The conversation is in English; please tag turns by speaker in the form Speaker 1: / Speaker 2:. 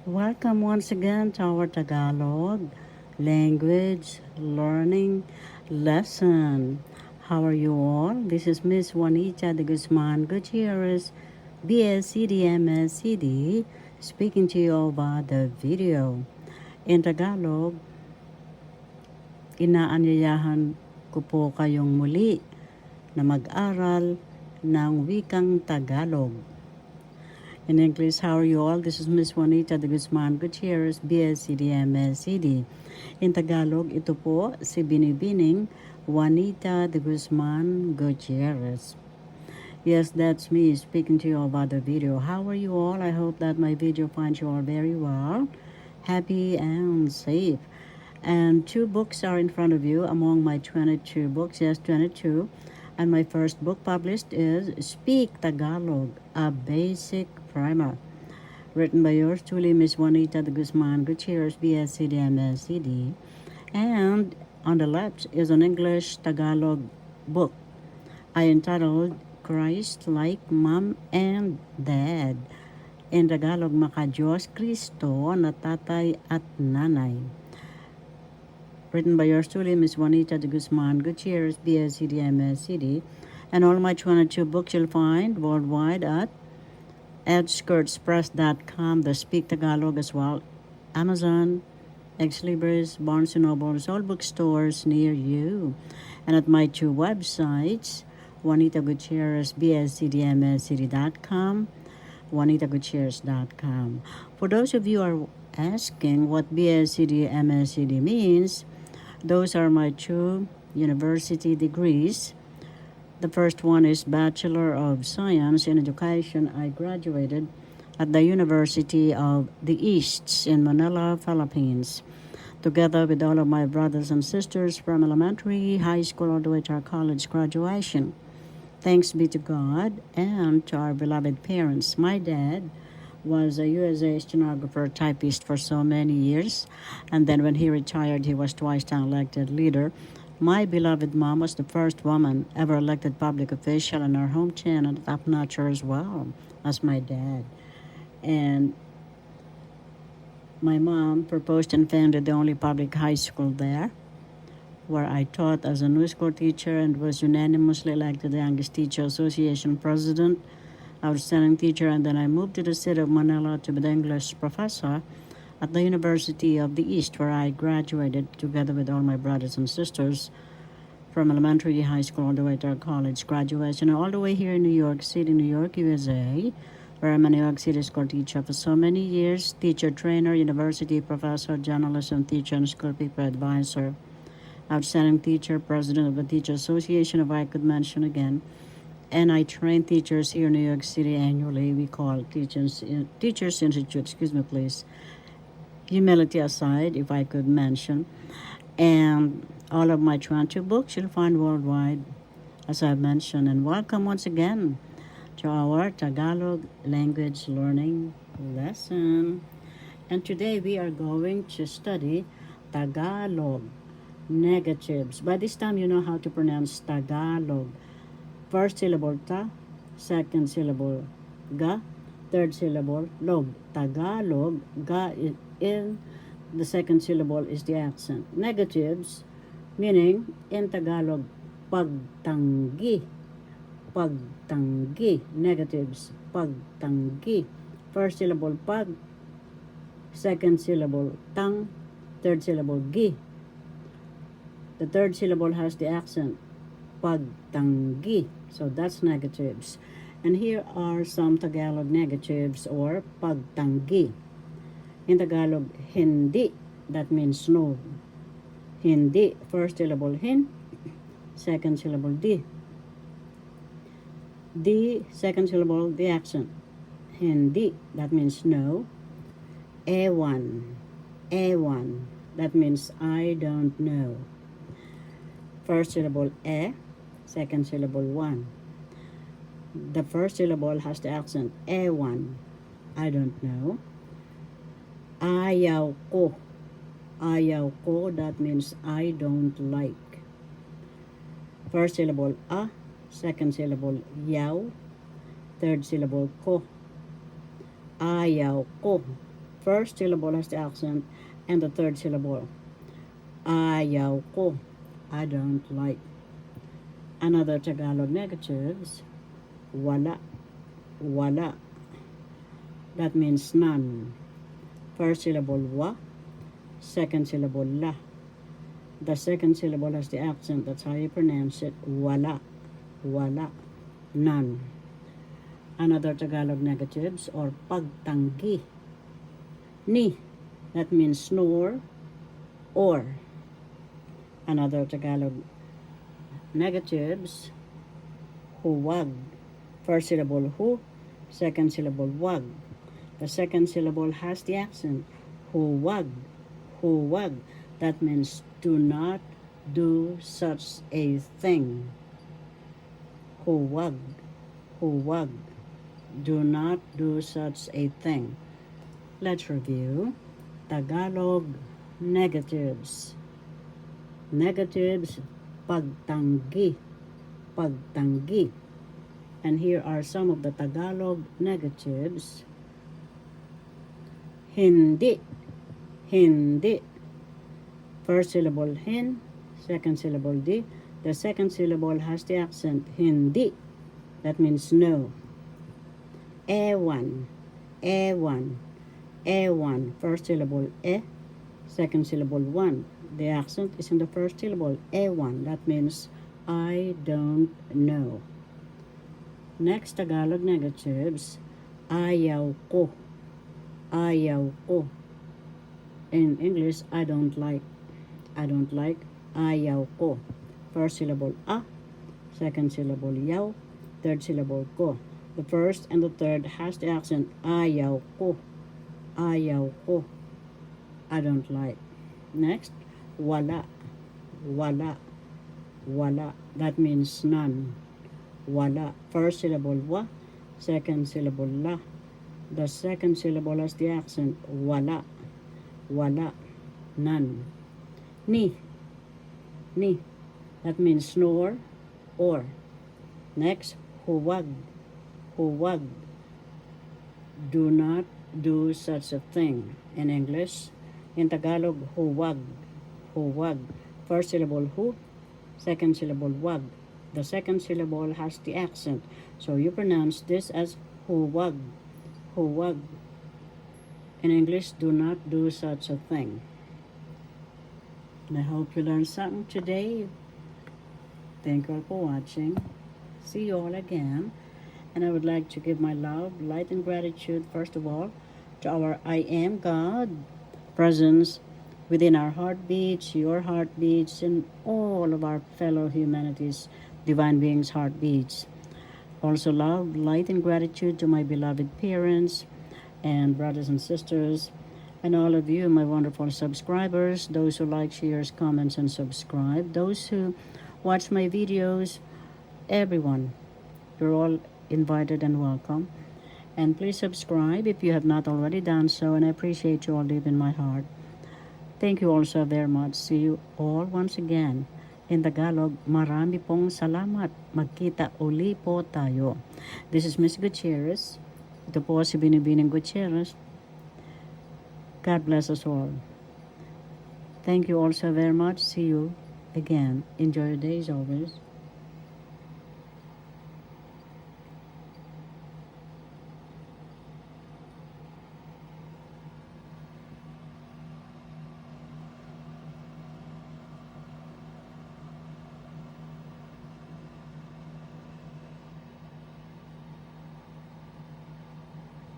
Speaker 1: Welcome once again to our Tagalog language learning lesson. How are you all? This is Miss Juanita de Guzman Gutierrez, BSCD MSCD, speaking to you over the video. In Tagalog, inaanyayahan ko po kayong muli na mag-aral ng wikang Tagalog. In English, how are you all? This is Miss Juanita de Guzman Gutierrez, BSCD, MSCD. In Tagalog, ito po si Binibining Juanita de Guzman Gutierrez. Yes, that's me speaking to you about the video. How are you all? I hope that my video finds you all very well, happy and safe. And 2 books are in front of you among my 22 books. Yes, 22. And my first book published is Speak Tagalog, a Basic Primer, written by yours truly, Miss Juanita de Guzman Gutierrez, BSCD, MSCD. And on the left is an English Tagalog book I entitled Christ Like Mom and Dad. In Tagalog, Maka-Diyos Kristo na Tatay at Nanay, written by yours truly, Miss Juanita de Guzman Gutierrez, BSCD, MSCD. And all my 22 books you'll find worldwide at EdskirtsPress.com, the Speak Tagalog as well, Amazon, Xlibris, Barnes & Nobles, all bookstores near you. And at my 2 websites, Juanita Gutierrez, BSCDMSCD.com, JuanitaGutierrez.com. For those of you who are asking what BSCD MSCD means, those are my 2 university degrees. The first one is Bachelor of Science in Education. I graduated at the University of the East in Manila, Philippines, together with all of my brothers and sisters from elementary, high school, all the way to our college graduation. Thanks be to God and to our beloved parents. My dad was a USA stenographer typist for so many years, and then when he retired, he was twice an elected leader. My beloved mom was the first woman ever elected public official in our hometown and top-notcher as well as my dad. And my mom proposed and founded the only public high school there, where I taught as a new school teacher and was unanimously elected the youngest teacher association president, outstanding teacher, and then I moved to the city of Manila to be the English professor at the University of the East, where I graduated together with all my brothers and sisters from elementary, high school, all the way to our college graduation, all the way here in New York City, New York, USA, where I'm a New York City school teacher for so many years, teacher, trainer, university professor, journalism teacher, and school people advisor, outstanding teacher, president of the Teacher Association, if I could mention again. And I train teachers here in New York City annually. We call Teachers Institute, excuse me, please. Humility aside, if I could mention. And all of my 22 books you'll find worldwide, as I've mentioned. And welcome once again to our Tagalog language learning lesson. And today we are going to study Tagalog negatives. By this time, you know how to pronounce Tagalog. First syllable ta, second syllable ga, third syllable log. Tagalog, ga in the second syllable is the accent. Negatives, meaning in Tagalog, pagtanggi. Pagtanggi. Negatives, pagtanggi. First syllable pag, second syllable tang, third syllable gi. The third syllable has the accent, pagtanggi. So that's negatives. And here are some Tagalog negatives or pagtanggi. In Tagalog, hindi, that means no. Hindi, first syllable hin, second syllable di. Di, second syllable, the accent. Hindi, that means no. Ewan, ewan, that means I don't know. First syllable second syllable one. The first syllable has the accent ewan, I don't know. Ayaw ko. Ayaw ko, that means I don't like. First syllable second syllable yaw, third syllable ko. Ayaw ko. first syllable has the accent and the third syllable. Ayaw ko. I don't like. Another Tagalog negatives. Wala. Wala. That means none. First syllable wa. Second syllable la. The second syllable has the accent. That's how you pronounce it. Wala. Wala. None. Another Tagalog negatives or pagtanggi. Ni. That means snore or. Another Tagalog negatives. Huwag. First syllable hu. Second syllable wag. The second syllable has the accent. Huwag. Huwag. That means do not do such a thing. Huwag. Huwag. Do not do such a thing. Let's review Tagalog negatives. Negatives, pagtanggi. Pagtanggi. And here are some of the Tagalog negatives. Hindi. Hindi. First syllable hin, second syllable di. The second syllable has the accent hindi. That means no. Ewan. Ewan. Ewan. First syllable e, second syllable one. The accent is in the first syllable. Ewan. That means I don't know. Next Tagalog negatives. Ayaw ko. Ayaw ko. In English, I don't like. I don't like. Ayaw ko. First syllable a, second syllable yaw, third syllable ko. The first and the third has the accent. Ayaw ko. Ayaw ko. I don't like. Next, wala. Wala. Wala. That means none. Wala. First syllable wa, second syllable la. The second syllable has the accent. Wala. Wala. None. Ni. Ni. That means snore or. Next, huwag. Huwag. Do not do such a thing. In English, in Tagalog, huwag. Huwag. First syllable hu, second syllable wag. The second syllable has the accent. So you pronounce this as huwag. Huwag. In English, do not do such a thing. And I hope you learned something today. Thank you all for watching. See you all again. And I would like to give my love, light, and gratitude, first of all, to our I Am God presence within our heartbeats, your heartbeats, and all of our fellow humanities, divine beings' heartbeats. Also love, light, and gratitude to my beloved parents and brothers and sisters, and all of you, my wonderful subscribers, those who like, shares, comments, and subscribe, those who watch my videos, everyone, you're all invited and welcome. And please subscribe if you have not already done so, and I appreciate you all deep in my heart. Thank you all so very much. See you all once again. In Tagalog, marami pong salamat. Magkita uli po tayo. This is Miss Gutierrez. Ito po si Binibining Gutierrez. God bless us all. Thank you all so very much. See you again. Enjoy your days always.